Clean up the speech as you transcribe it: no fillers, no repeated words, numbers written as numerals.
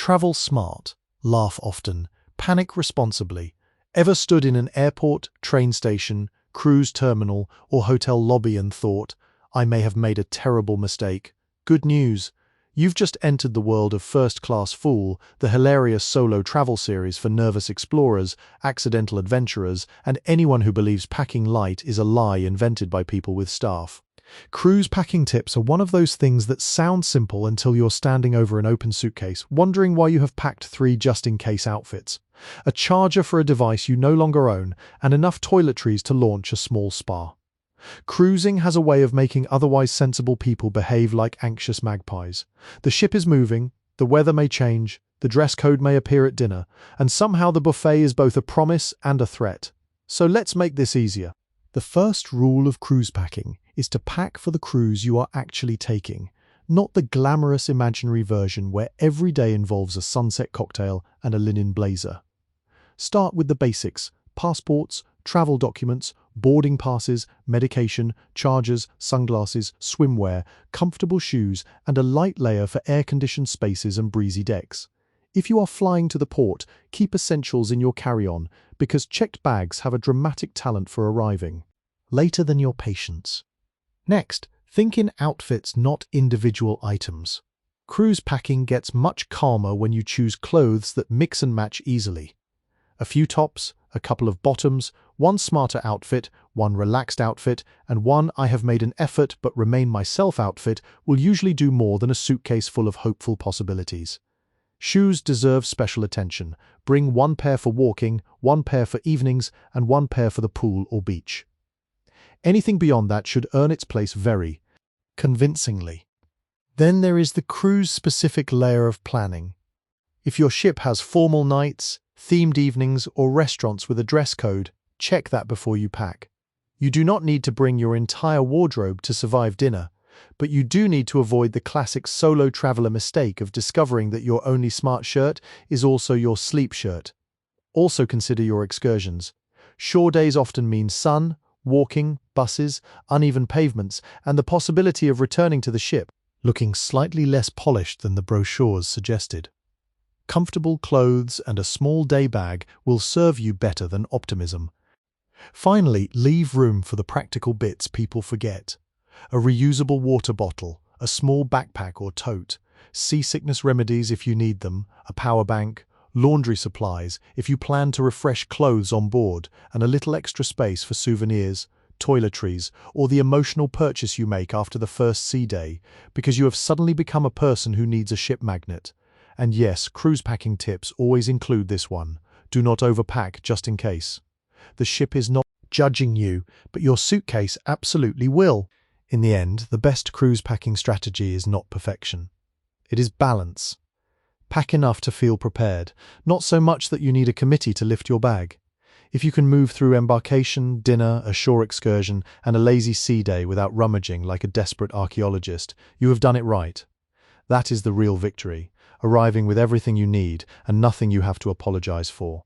Travel smart, laugh often, panic responsibly. Ever stood in an airport, train station, cruise terminal, or hotel lobby and thought, I may have made a terrible mistake? Good news! You've just entered the world of First Class Fool, the hilarious solo travel series for nervous explorers, accidental adventurers, and anyone who believes packing light is a lie invented by people with staff. Cruise packing tips are one of those things that sound simple until you're standing over an open suitcase, wondering why you have packed 3 just-in-case outfits. A charger for a device you no longer own, and enough toiletries to launch a small spa. Cruising has a way of making otherwise sensible people behave like anxious magpies. The ship is moving, the weather may change, the dress code may appear at dinner, and somehow the buffet is both a promise and a threat. So let's make this easier. The first rule of cruise packing is to pack for the cruise you are actually taking, not the glamorous imaginary version where every day involves a sunset cocktail and a linen blazer. Start with the basics: passports, travel documents, boarding passes, medication, chargers, sunglasses, swimwear, comfortable shoes, and a light layer for air-conditioned spaces and breezy decks. If you are flying to the port, keep essentials in your carry-on, because checked bags have a dramatic talent for arriving later than your patience. Next, think in outfits, not individual items. Cruise packing gets much calmer when you choose clothes that mix and match easily. A few tops, a couple of bottoms, one smarter outfit, one relaxed outfit, and one I have made an effort but remain myself outfit will usually do more than a suitcase full of hopeful possibilities. Shoes deserve special attention. Bring one pair for walking, one pair for evenings, and one pair for the pool or beach. Anything beyond that should earn its place very convincingly. Then there is the cruise-specific layer of planning. If your ship has formal nights, themed evenings, or restaurants with a dress code, check that before you pack. You do not need to bring your entire wardrobe to survive dinner, but you do need to avoid the classic solo traveler mistake of discovering that your only smart shirt is also your sleep shirt. Also consider your excursions. Shore days often mean sun, walking, buses, uneven pavements, and the possibility of returning to the ship looking slightly less polished than the brochures suggested. Comfortable clothes and a small day bag will serve you better than optimism. Finally, leave room for the practical bits people forget. A reusable water bottle, a small backpack or tote, seasickness remedies if you need them, a power bank, laundry supplies if you plan to refresh clothes on board, and a little extra space for souvenirs, toiletries, or the emotional purchase you make after the first sea day, because you have suddenly become a person who needs a ship magnet. And yes, cruise packing tips always include this one: do not overpack just in case. The ship is not judging you, but your suitcase absolutely will. In the end, the best cruise packing strategy is not perfection. It is balance. Pack enough to feel prepared, not so much that you need a committee to lift your bag. If you can move through embarkation, dinner, a shore excursion, and a lazy sea day without rummaging like a desperate archaeologist, you have done it right. That is the real victory, arriving with everything you need and nothing you have to apologize for.